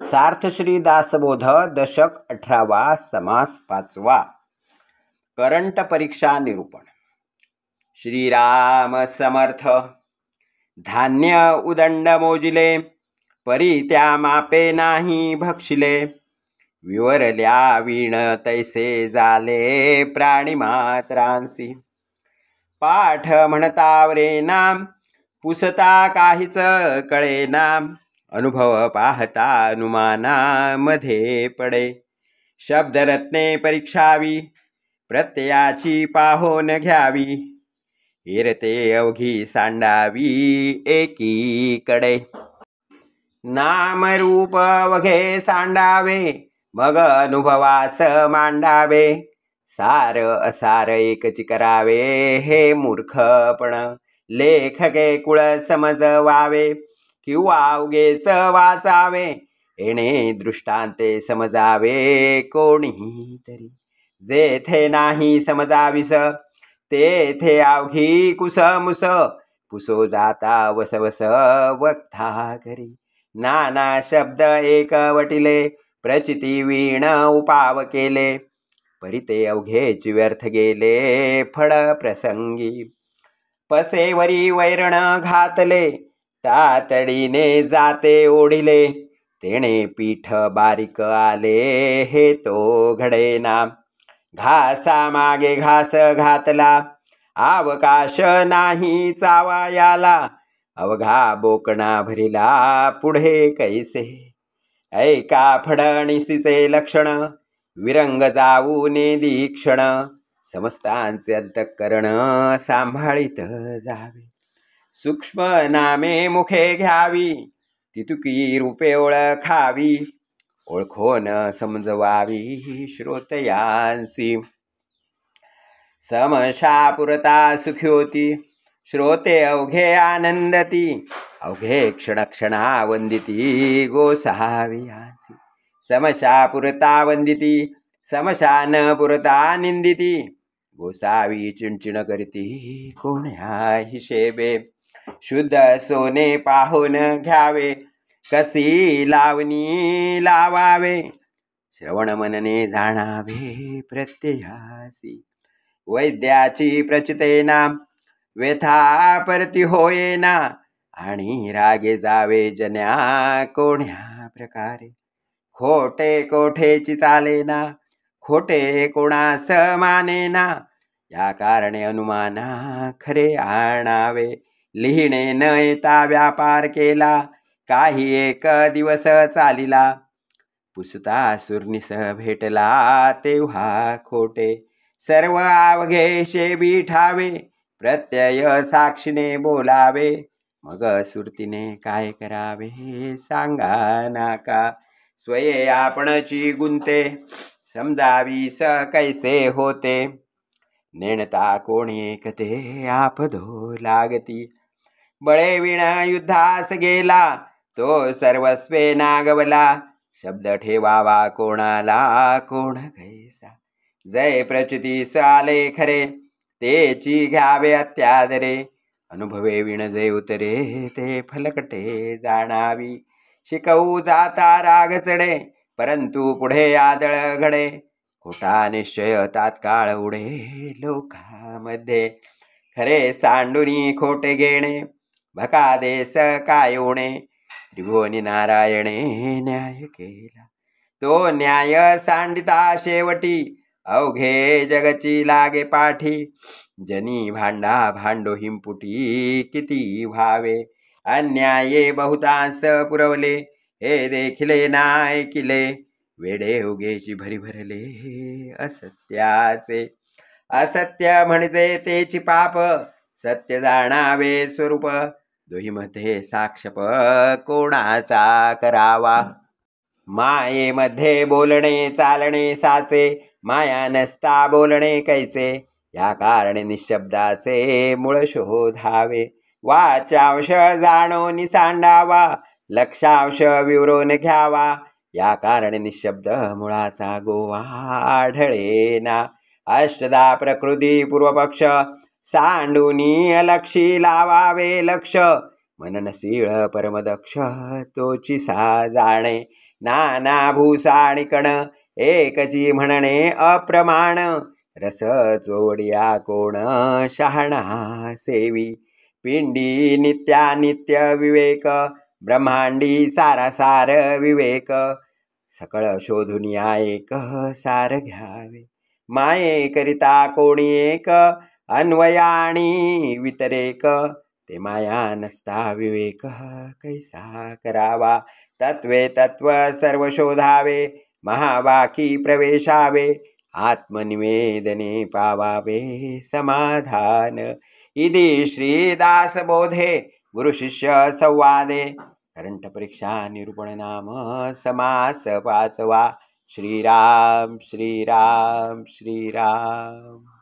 सार्थश्री दासबोध दशक 18वा समास 5वा. करंट परीक्षा निरूपण. श्रीराम समर्थ. धान्य उदंड मोजिले, परी त्या मापे नाही भक्षिले. विवरल्या वीण तैसे झाले, प्राणी मात्रांसी. पाठ म्हणतावरे नाम, पुसता काहीच कळेना. अनुभव पाहता अनुमानामध्ये पडे. शब्दरत्ने परीक्षावी, प्रत्ययाची पाहोन घ्यावी. हेरते अवघी सांडावी एकीकडे. नामरूप वघे सांडावे, मग अनुभवास मांडावे. सार असार एकची करावे, हे मूर्खपण. लेखके कुळ समजवावे, किंवा उगेच वाचावे. येणे दृष्टांते समजावे कोणीही तरी. जेथे नाही समजाविस, तेथे अवघी कुसमुस. पुसो जाता वसवस वक्ता करी. नाना शब्द एक वटिले, प्रचिती वीण उपाव केले. परिते अवघेच व्यर्थ गेले, फळ प्रसंगी. पसेवरी वैरण घातले, तातडीने जाते ओढिले. तेणे पीठ बारीक आले, हे तो घडेना. घासा मागे घास घातला, अवकाश नाही चावायाला. अवघा बोकणा भरिला, पुढे कैसे. ऐका फडणीसीचे लक्षण, विरंग जाऊन दीक्षण. समस्तांचे अंतःकरण सांभाळीत जावे. सूक्ष्म नामे मुखे घ्यावी, तितुकी रूपे ओळखावी. ओळखोन समजवावी श्रोतयांसी. समशा पुरता सुखी होती, श्रोते अवघे आनंदती. अवघे क्षणक्षणा वंदिती, गोसावियांसी. समशा पुरता वंदिती, समशान पुरता निंदिती. गोसावी चिणचिण करीती, कोण्या हिशेबे. शुद्ध सोने पाहून घ्यावे, कसी लावणी लावावे. श्रवण मनने जाणावे प्रत्ययासी. वैद्याची प्रचितेना, व्यथा परती होयेना. आणि रागे जावे जन्या, कोण्या प्रकारे. खोटे कोठेची चालेना, खोटे कोणास मानेना. या कारणे अनुमाना खरे आणावे. लिहिणे न येता व्यापार केला, काही एक दिवस चालिला. पुसता सुरनिस भेटला, तेव्हा खोटे. सर्व अवघे शेबी ठावे, प्रत्यय साक्षीने बोलावे. मग सुरतीने काय करावे, सांगा नाका. स्वये आपणची गुंते, समजावीस कैसे होते. नेणता कोणी एकते, आपदो लागती. बळे विण युद्धास गेला, तो सर्वस्वे नागवला. शब्द ठेवावा कोणाला, कोण कैसा. जय प्रचितीस आले खरे, तेची घ्यावे अत्यादरे. अनुभवे विण जे उतरे, ते फलकटे जाणावी. शिकवू जाता राग चढे, परंतु पुढे आदळ घडे. खोटा निश्चय तात्काळ उडे लोकांमध्ये. खरे सांडुनी खोटे घेणे, भकादेस काय उणे. त्रिभुवनी नारायणे न्याय केला, तो न्याय सांडिता शेवटी. अवघे जगची लागे पाठी, जनी भांडा भांडो हिंपुटी. किती व्हावे, अन्याये बहुतांस पुरवले. हे देखिले ना ऐकिले, वेडे उगेची भरी भरले असत्याचे. असत्य म्हणजे तेची पाप, सत्य जाणावे स्वरूप. दोहीमध्ये साक्षप कोणाचा करावा. मायेमध्ये बोलणे चालणे साचे, माया नसता बोलणे कैचे. या कारणे निशब्दाचे मूळ शोधावे. वाचांश जाणून सांडावा, लक्षांश विवरून घ्यावा. या कारणे निशब्द मुळाचा गोवा आढळेना. अष्टदा प्रकृती पूर्वपक्ष, सांडूनी अलक्षी लावावे लक्ष. मननशीळ परमदक्ष, तोची सा जाणे. नाना भूसाणी कण एकची म्हणणे अप्रमाण रस जोडिया कोण शहाणा सेवी पिंडी नित्यानित्य विवेक ब्रह्मांडी सारासार विवेक सकळ शोधून या एक सार घ्यावे माये करिता कोणी एक अन्वयाणी वितरेक ते माया नसता विवेक कैसा करावा तत्वे तत्व सर्व शोधावे महावाकी प्रवेशावे आत्मनिवेदने पावावे समाधान इति श्रीदासबोधे गुरुशिष्य संवादे करंटपरीक्षा निरूपण नाम समास वाचवा श्रीराम श्रीराम श्रीराम।